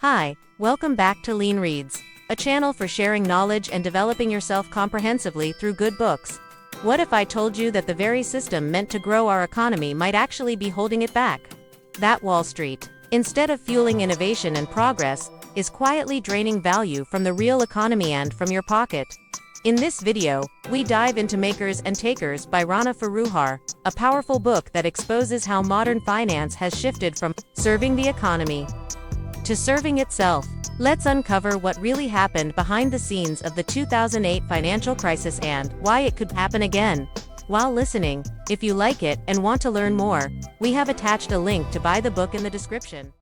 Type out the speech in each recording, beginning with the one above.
Hi, welcome back to Lean Reads, a channel for sharing knowledge and developing yourself comprehensively through good books. What if I told you that the very system meant to grow our economy might actually be holding it back? That Wall Street, instead of fueling innovation and progress, is quietly draining value from the real economy and from your pocket. In this video, we dive into Makers and Takers by Rana Foroohar, a powerful book that exposes how modern finance has shifted from serving the economy to serving itself. Let's uncover what really happened behind the scenes of the 2008 financial crisis and why it could happen again. While listening, if you like it and want to learn more, we have attached a link to buy the book in the description.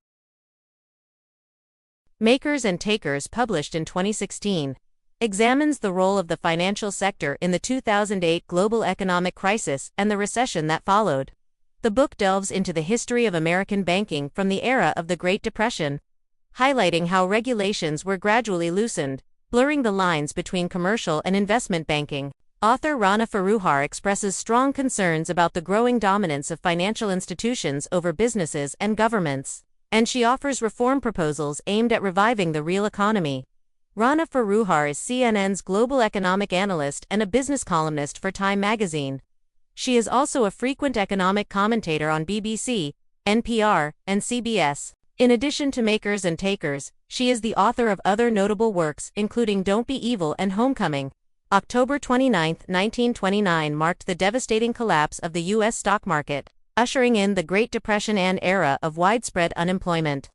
Makers and Takers, published in 2016, examines the role of the financial sector in the 2008 global economic crisis and the recession that followed. The book delves into the history of American banking from the era of the Great Depression, highlighting how regulations were gradually loosened, blurring the lines between commercial and investment banking. Author Rana Foroohar expresses strong concerns about the growing dominance of financial institutions over businesses and governments, and she offers reform proposals aimed at reviving the real economy. Rana Foroohar is CNN's global economic analyst and a business columnist for Time magazine. She is also a frequent economic commentator on BBC, NPR, and CBS. In addition to Makers and Takers, she is the author of other notable works, including Don't Be Evil and Homecoming. October 29, 1929 marked the devastating collapse of the U.S. stock market, ushering in the Great Depression and era of widespread unemployment,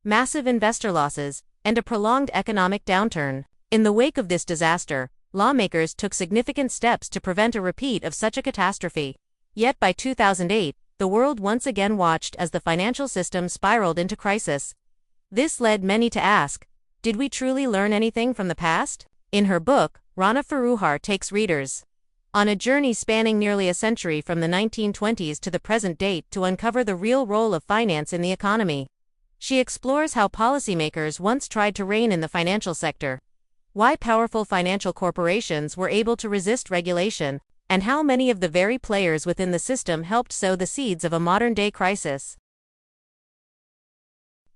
massive investor losses, and a prolonged economic downturn. In the wake of this disaster, lawmakers took significant steps to prevent a repeat of such a catastrophe. Yet by 2008, the world once again watched as the financial system spiraled into crisis. This led many to ask, did we truly learn anything from the past? In her book, Rana Foroohar takes readers on a journey spanning nearly a century from the 1920s to the present date to uncover the real role of finance in the economy. She explores how policymakers once tried to rein in the financial sector, why powerful financial corporations were able to resist regulation, and how many of the very players within the system helped sow the seeds of a modern-day crisis.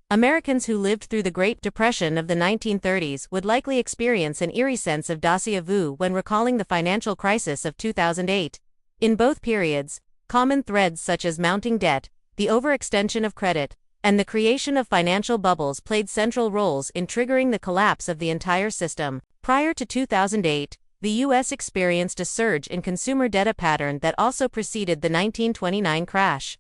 Americans who lived through the Great Depression of the 1930s would likely experience an eerie sense of déjà vu when recalling the financial crisis of 2008. In both periods, common threads such as mounting debt, the overextension of credit, and the creation of financial bubbles played central roles in triggering the collapse of the entire system. Prior to 2008, the U.S. experienced a surge in consumer debt, a pattern that also preceded the 1929 crash.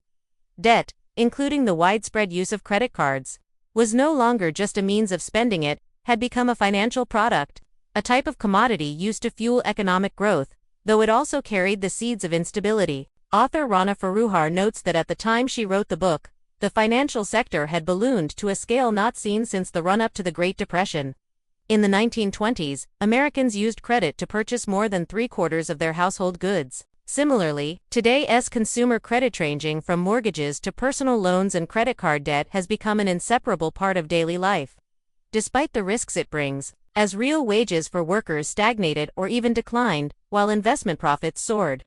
Debt, including the widespread use of credit cards, was no longer just a means of spending, it had become a financial product, a type of commodity used to fuel economic growth, though it also carried the seeds of instability. Author Rana Foroohar notes that at the time she wrote the book, the financial sector had ballooned to a scale not seen since the run-up to the Great Depression. In the 1920s, Americans used credit to purchase more than 3/4 of their household goods. Similarly, today's consumer credit, ranging from mortgages to personal loans and credit card debt, has become an inseparable part of daily life. Despite the risks it brings, as real wages for workers stagnated or even declined, while investment profits soared,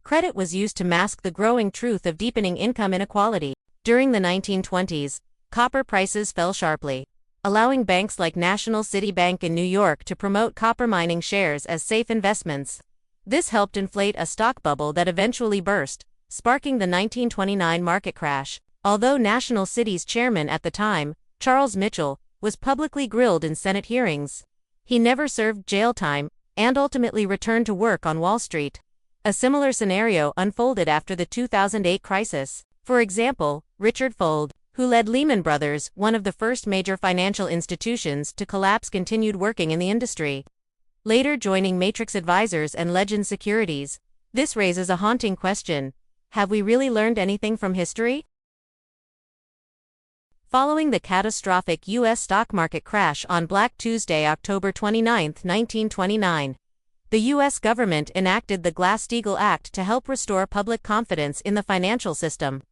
credit was used to mask the growing truth of deepening income inequality. During the 1920s, copper prices fell sharply, allowing banks like National City Bank in New York to promote copper mining shares as safe investments. This helped inflate a stock bubble that eventually burst, sparking the 1929 market crash. Although National City's chairman at the time, Charles Mitchell, was publicly grilled in Senate hearings, he never served jail time and ultimately returned to work on Wall Street. A similar scenario unfolded after the 2008 crisis. For example, Richard Fuld, who led Lehman Brothers, one of the first major financial institutions to collapse, continued working in the industry, later joining Matrix Advisors and Legend Securities. This raises a haunting question: have we really learned anything from history? Following the catastrophic U.S. stock market crash on Black Tuesday, October 29, 1929, the U.S. government enacted the Glass-Steagall Act to help restore public confidence in the financial system.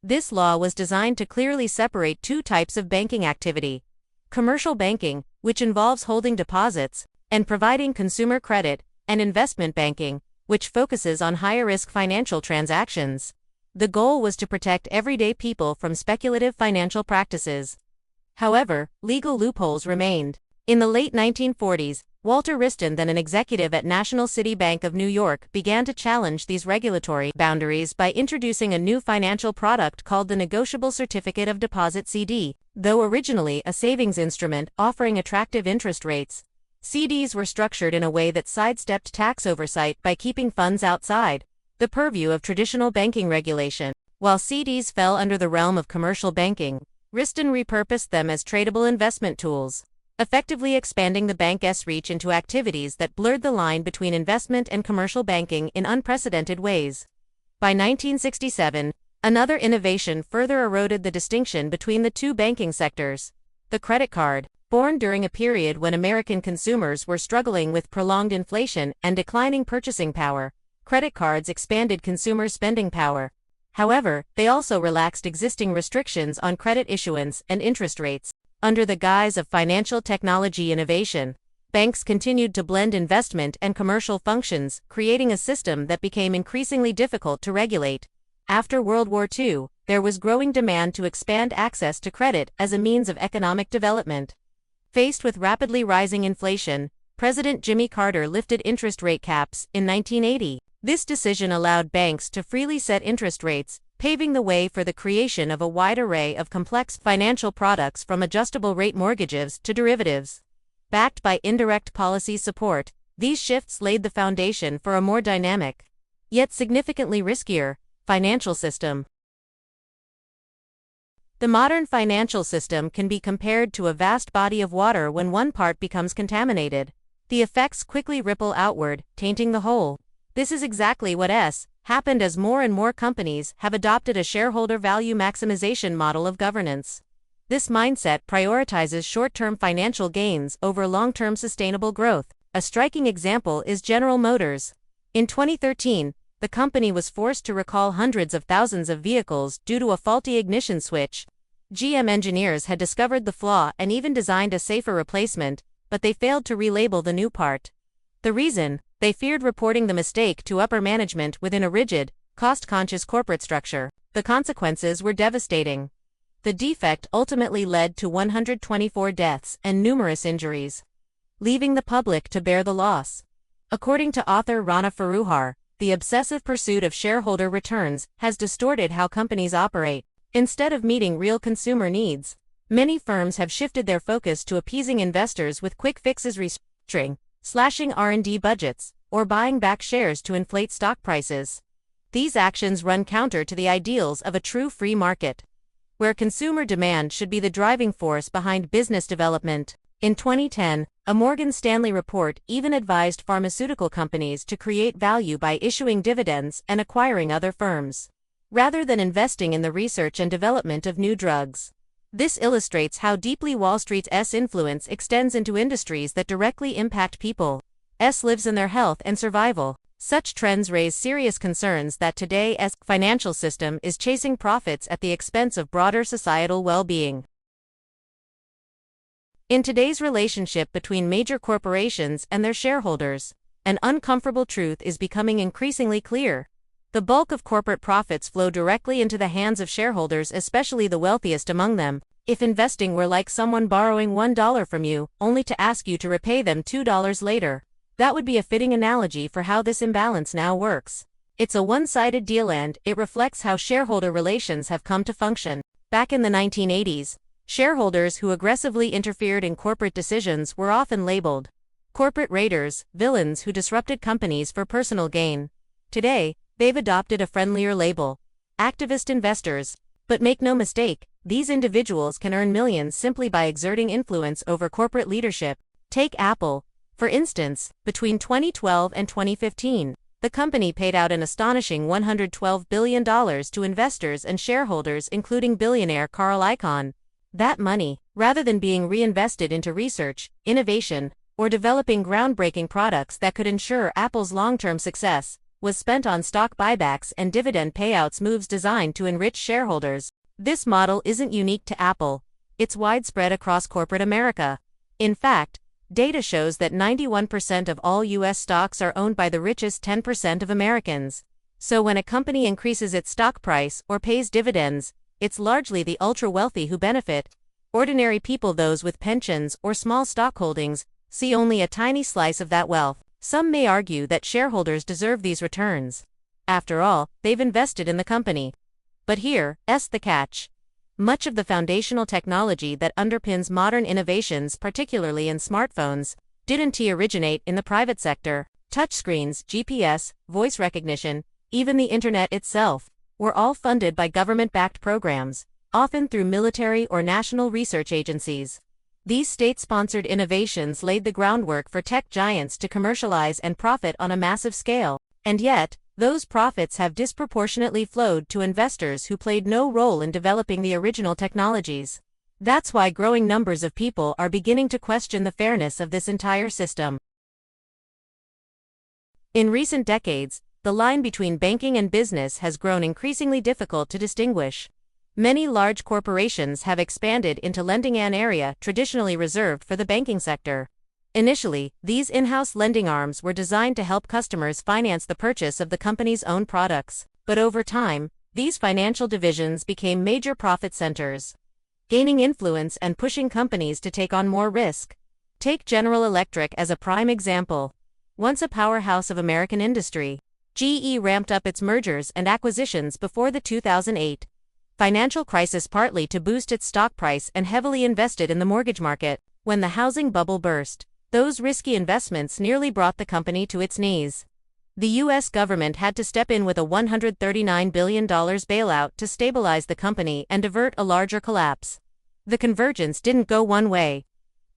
This law was designed to clearly separate two types of banking activity: commercial banking, which involves holding deposits and providing consumer credit, and investment banking, which focuses on higher-risk financial transactions. The goal was to protect everyday people from speculative financial practices. However, legal loopholes remained. In the late 1940s, Walter Wriston, then an executive at National City Bank of New York, began to challenge these regulatory boundaries by introducing a new financial product called the Negotiable Certificate of Deposit (CD). Though originally a savings instrument offering attractive interest rates, CDs were structured in a way that sidestepped tax oversight by keeping funds outside the purview of traditional banking regulation. While CDs fell under the realm of commercial banking, Wriston repurposed them as tradable investment tools, effectively expanding the bank's reach into activities that blurred the line between investment and commercial banking in unprecedented ways. By 1967, another innovation further eroded the distinction between the two banking sectors. The credit card, born during a period when American consumers were struggling with prolonged inflation and declining purchasing power, credit cards expanded consumer spending power. However, they also relaxed existing restrictions on credit issuance and interest rates. Under the guise of financial technology innovation, banks continued to blend investment and commercial functions, creating a system that became increasingly difficult to regulate. After World War II, there was growing demand to expand access to credit as a means of economic development. Faced with rapidly rising inflation, President Jimmy Carter lifted interest rate caps in 1980. This decision allowed banks to freely set interest rates, paving the way for the creation of a wide array of complex financial products from adjustable-rate mortgages to derivatives. Backed by indirect policy support, these shifts laid the foundation for a more dynamic, yet significantly riskier, financial system. The modern financial system can be compared to a vast body of water. When one part becomes contaminated, the effects quickly ripple outward, tainting the whole. This is exactly what happened as more and more companies have adopted a shareholder value maximization model of governance. This mindset prioritizes short-term financial gains over long-term sustainable growth. A striking example is General Motors. In 2013, the company was forced to recall hundreds of thousands of vehicles due to a faulty ignition switch. GM engineers had discovered the flaw and even designed a safer replacement, but they failed to relabel the new part. The reason? They feared reporting the mistake to upper management within a rigid, cost-conscious corporate structure. The consequences were devastating. The defect ultimately led to 124 deaths and numerous injuries, leaving the public to bear the loss. According to author Rana Foroohar, the obsessive pursuit of shareholder returns has distorted how companies operate. Instead of meeting real consumer needs, many firms have shifted their focus to appeasing investors with quick fixes, restructuring, slashing R&D budgets, or buying back shares to inflate stock prices. These actions run counter to the ideals of a true free market, where consumer demand should be the driving force behind business development. In 2010, a Morgan Stanley report even advised pharmaceutical companies to create value by issuing dividends and acquiring other firms, rather than investing in the research and development of new drugs. This illustrates how deeply Wall Street's influence extends into industries that directly impact people's lives and their health and survival. Such trends raise serious concerns that today's financial system is chasing profits at the expense of broader societal well-being. In today's relationship between major corporations and their shareholders, an uncomfortable truth is becoming increasingly clear. The bulk of corporate profits flow directly into the hands of shareholders, especially the wealthiest among them. If investing were like someone borrowing $1 from you, only to ask you to repay them $2 later, that would be a fitting analogy for how this imbalance now works. It's a one-sided deal, and it reflects how shareholder relations have come to function. Back in the 1980s, shareholders who aggressively interfered in corporate decisions were often labeled corporate raiders, villains who disrupted companies for personal gain. Today, they've adopted a friendlier label: activist investors. But make no mistake, these individuals can earn millions simply by exerting influence over corporate leadership. Take Apple, for instance. Between 2012 and 2015, the company paid out an astonishing $112 billion to investors and shareholders, including billionaire Carl Icahn. That money, rather than being reinvested into research, innovation, or developing groundbreaking products that could ensure Apple's long-term success, was spent on stock buybacks and dividend payouts, moves designed to enrich shareholders. This model isn't unique to Apple. It's widespread across corporate America. In fact, data shows that 91% of all U.S. stocks are owned by the richest 10% of Americans. So when a company increases its stock price or pays dividends, it's largely the ultra-wealthy who benefit. Ordinary people, those with pensions or small stockholdings, see only a tiny slice of that wealth. Some may argue that shareholders deserve these returns. After all, they've invested in the company. But here's the catch. Much of the foundational technology that underpins modern innovations, particularly in smartphones, didn't originate in the private sector. Touchscreens, GPS, voice recognition, even the internet itself, were all funded by government-backed programs, often through military or national research agencies. These state-sponsored innovations laid the groundwork for tech giants to commercialize and profit on a massive scale. And yet, those profits have disproportionately flowed to investors who played no role in developing the original technologies. That's why growing numbers of people are beginning to question the fairness of this entire system. In recent decades, the line between banking and business has grown increasingly difficult to distinguish. Many large corporations have expanded into lending, an area traditionally reserved for the banking sector. Initially, these in-house lending arms were designed to help customers finance the purchase of the company's own products. But over time, these financial divisions became major profit centers, gaining influence and pushing companies to take on more risk. Take General Electric as a prime example. Once a powerhouse of American industry, GE ramped up its mergers and acquisitions before the 2008 financial crisis, partly to boost its stock price, and heavily invested in the mortgage market. When the housing bubble burst, those risky investments nearly brought the company to its knees. The U.S. government had to step in with a $139 billion bailout to stabilize the company and avert a larger collapse. The Convergence didn't go one way.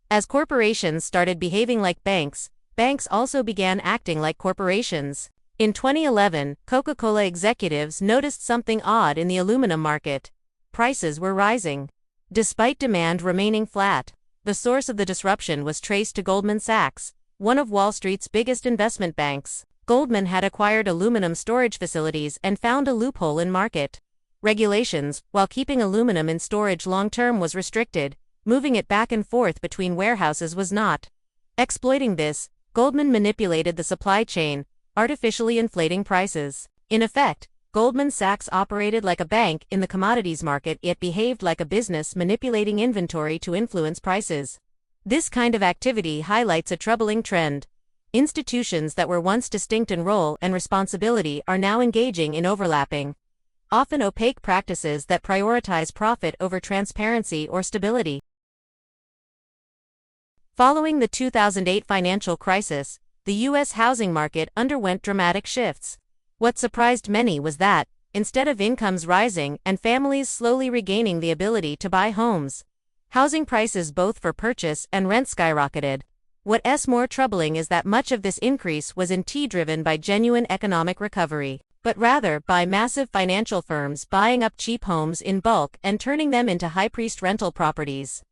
As corporations started behaving like banks, banks also began acting like corporations. In 2011, Coca-Cola executives noticed something odd in the aluminum market. Prices were rising, despite demand remaining flat. The source of the disruption was traced to Goldman Sachs, one of Wall Street's biggest investment banks. Goldman had acquired aluminum storage facilities and found a loophole in market regulations. While keeping aluminum in storage long-term was restricted, moving it back and forth between warehouses was not. Exploiting this, Goldman manipulated the supply chain, artificially inflating prices. In effect, Goldman Sachs operated like a bank in the commodities market, yet behaved like a business, manipulating inventory to influence prices. This kind of activity highlights a troubling trend. Institutions that were once distinct in role and responsibility are now engaging in overlapping, often opaque practices that prioritize profit over transparency or stability. Following the 2008 financial crisis, the U.S. housing market underwent dramatic shifts. What surprised many was that, instead of incomes rising and families slowly regaining the ability to buy homes, housing prices both for purchase and rent skyrocketed. What's more troubling is that much of this increase wasn't driven by genuine economic recovery, but rather by massive financial firms buying up cheap homes in bulk and turning them into high-priced rental properties.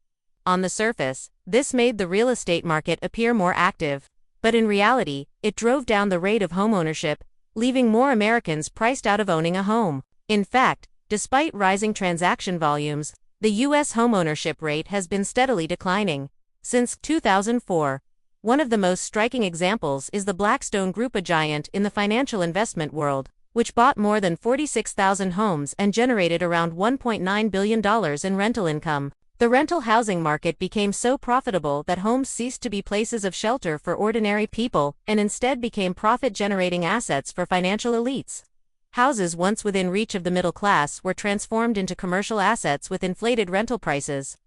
On the surface, this made the real estate market appear more active, but in reality, it drove down the rate of homeownership, leaving more Americans priced out of owning a home. In fact, despite rising transaction volumes, the U.S. homeownership rate has been steadily declining since 2004. One of the most striking examples is the Blackstone Group, a giant in the financial investment world, which bought more than 46,000 homes and generated around $1.9 billion in rental income. The rental housing market became so profitable that homes ceased to be places of shelter for ordinary people and instead became profit-generating assets for financial elites. Houses once within reach of the middle class were transformed into commercial assets with inflated rental prices,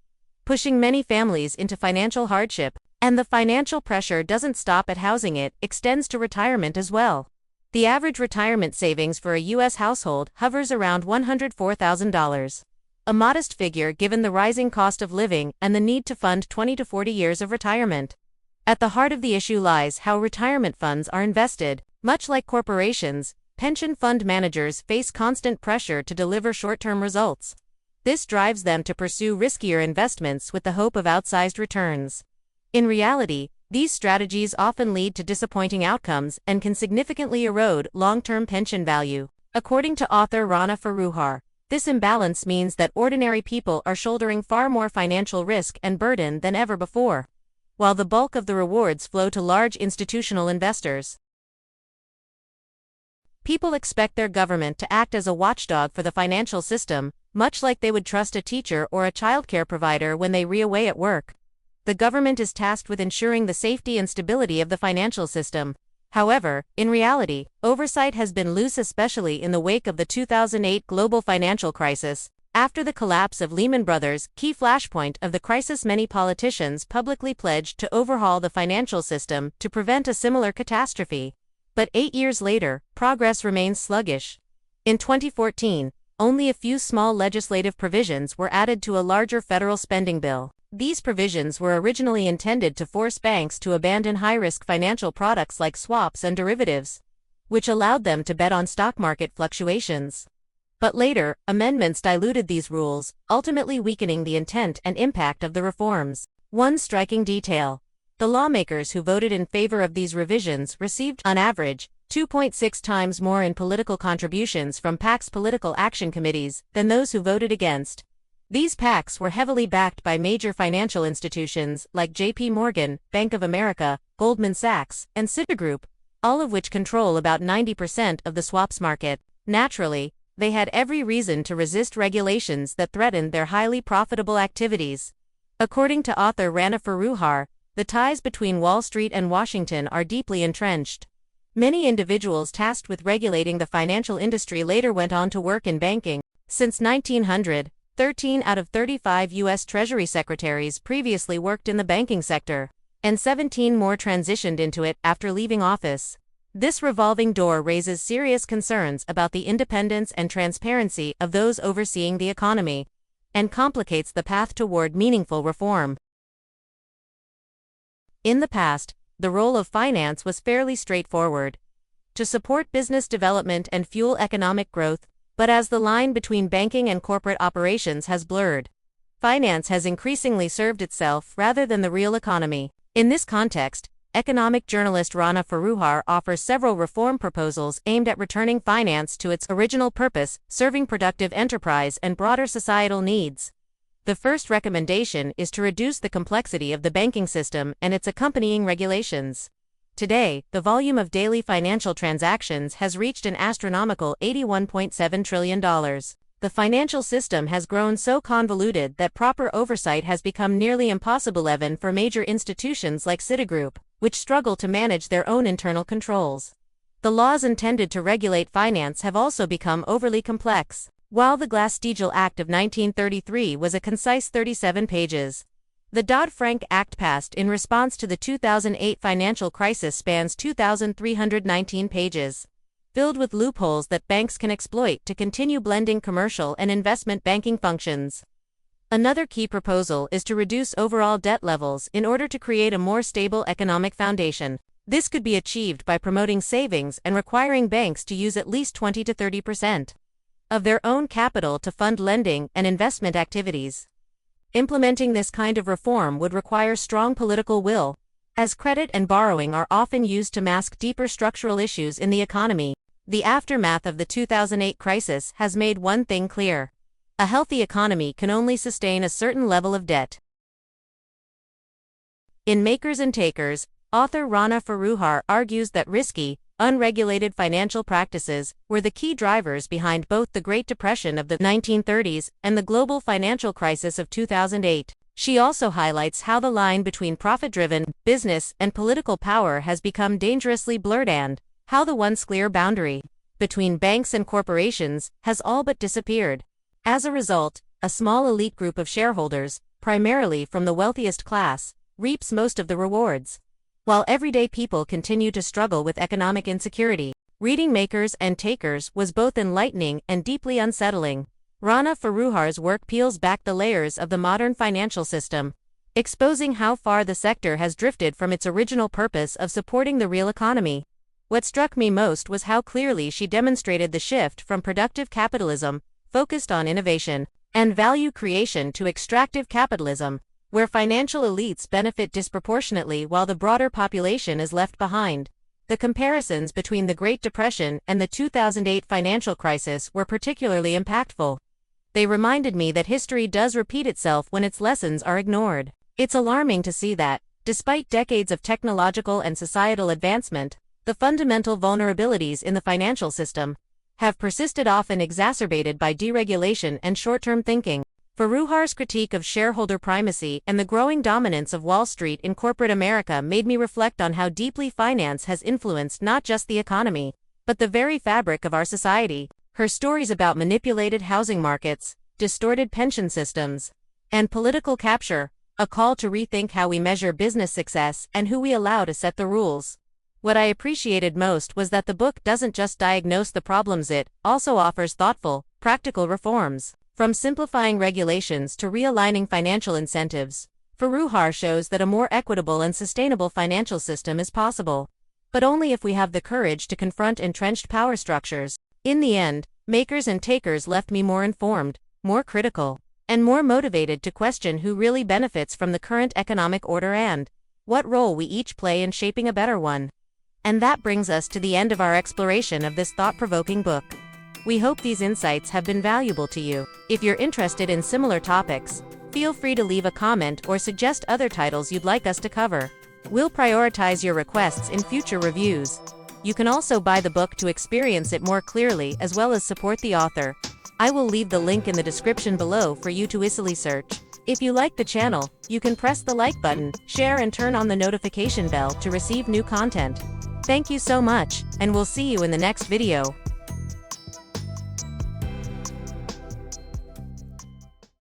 pushing many families into financial hardship. And the financial pressure doesn't stop at housing, it extends to retirement as well. The average retirement savings for a U.S. household hovers around $104,000. A modest figure given the rising cost of living and the need to fund 20 to 40 years of retirement. At the heart of the issue lies how retirement funds are invested. Much like corporations, pension fund managers face constant pressure to deliver short-term results. This drives them to pursue riskier investments with the hope of outsized returns. In reality, these strategies often lead to disappointing outcomes and can significantly erode long-term pension value. According to author Rana Foroohar, this imbalance means that ordinary people are shouldering far more financial risk and burden than ever before, while the bulk of the rewards flow to large institutional investors. People expect their government to act as a watchdog for the financial system, much like they would trust a teacher or a childcare provider when they away at work. The government is tasked with ensuring the safety and stability of the financial system. However, in reality, oversight has been loose, especially in the wake of the 2008 global financial crisis. After the collapse of Lehman Brothers, key flashpoint of the crisis, many politicians publicly pledged to overhaul the financial system to prevent a similar catastrophe. But 8 years later, progress remains sluggish. In 2014, only a few small legislative provisions were added to a larger federal spending bill. These provisions were originally intended to force banks to abandon high-risk financial products like swaps and derivatives, which allowed them to bet on stock market fluctuations. But later, amendments diluted these rules, ultimately weakening the intent and impact of the reforms. One striking detail: the lawmakers who voted in favor of these revisions received, on average, 2.6 times more in political contributions from PACs, political action committees, than those who voted against. These PACs were heavily backed by major financial institutions like J.P. Morgan, Bank of America, Goldman Sachs, and Citigroup, all of which control about 90% of the swaps market. Naturally, they had every reason to resist regulations that threatened their highly profitable activities. According to author Rana Foroohar, the ties between Wall Street and Washington are deeply entrenched. Many individuals tasked with regulating the financial industry later went on to work in banking. Since 1900, 13 out of 35 U.S. Treasury secretaries previously worked in the banking sector, and 17 more transitioned into it after leaving office. This revolving door raises serious concerns about the independence and transparency of those overseeing the economy, and complicates the path toward meaningful reform. In the past, the role of finance was fairly straightforward: to support business development and fuel economic growth. But as the line between banking and corporate operations has blurred, finance has increasingly served itself rather than the real economy. In this context, economic journalist Rana Foroohar offers several reform proposals aimed at returning finance to its original purpose, serving productive enterprise and broader societal needs. The first recommendation is to reduce the complexity of the banking system and its accompanying regulations. Today, the volume of daily financial transactions has reached an astronomical $81.7 trillion. The financial system has grown so convoluted that proper oversight has become nearly impossible, even for major institutions like Citigroup, which struggle to manage their own internal controls. The laws intended to regulate finance have also become overly complex. While the Glass-Steagall Act of 1933 was a concise 37 pages, the Dodd-Frank Act passed in response to the 2008 financial crisis spans 2,319 pages, filled with loopholes that banks can exploit to continue blending commercial and investment banking functions. Another key proposal is to reduce overall debt levels in order to create a more stable economic foundation. This could be achieved by promoting savings and requiring banks to use at least 20 to 30% of their own capital to fund lending and investment activities. Implementing this kind of reform would require strong political will, as credit and borrowing are often used to mask deeper structural issues in the economy. The aftermath of the 2008 crisis has made one thing clear: a healthy economy can only sustain a certain level of debt. In Makers and Takers, author Rana Foroohar argues that risky, unregulated financial practices were the key drivers behind both the Great Depression of the 1930s and the global financial crisis of 2008. She also highlights how the line between profit-driven business and political power has become dangerously blurred, and how the once clear boundary between banks and corporations has all but disappeared. As a result, a small elite group of shareholders, primarily from the wealthiest class, reaps most of the rewards, while everyday people continue to struggle with economic insecurity. Reading Makers and Takers was both enlightening and deeply unsettling. Rana Foroohar's work peels back the layers of the modern financial system, exposing how far the sector has drifted from its original purpose of supporting the real economy. What struck me most was how clearly she demonstrated the shift from productive capitalism, focused on innovation and value creation, to extractive capitalism, where financial elites benefit disproportionately while the broader population is left behind. The comparisons between the Great Depression and the 2008 financial crisis were particularly impactful. They reminded me that history does repeat itself when its lessons are ignored. It's alarming to see that, despite decades of technological and societal advancement, the fundamental vulnerabilities in the financial system have persisted, often exacerbated by deregulation and short-term thinking. Foroohar's critique of shareholder primacy and the growing dominance of Wall Street in corporate America made me reflect on how deeply finance has influenced not just the economy, but the very fabric of our society. Her stories about manipulated housing markets, distorted pension systems, and political capture, a call to rethink how we measure business success and who we allow to set the rules. What I appreciated most was that the book doesn't just diagnose the problems, it also offers thoughtful, practical reforms. From simplifying regulations to realigning financial incentives, Foroohar shows that a more equitable and sustainable financial system is possible. But only if we have the courage to confront entrenched power structures. In the end, makers and takers left me more informed, more critical, and more motivated to question who really benefits from the current economic order and what role we each play in shaping a better one. And that brings us to the end of our exploration of this thought-provoking book. We hope these insights have been valuable to you. If you're interested in similar topics, feel free to leave a comment or suggest other titles you'd like us to cover. We'll prioritize your requests in future reviews. You can also buy the book to experience it more clearly as well as support the author. I will leave the link in the description below for you to easily search. If you like the channel, you can press the like button, share and turn on the notification bell to receive new content. Thank you so much, and we'll see you in the next video.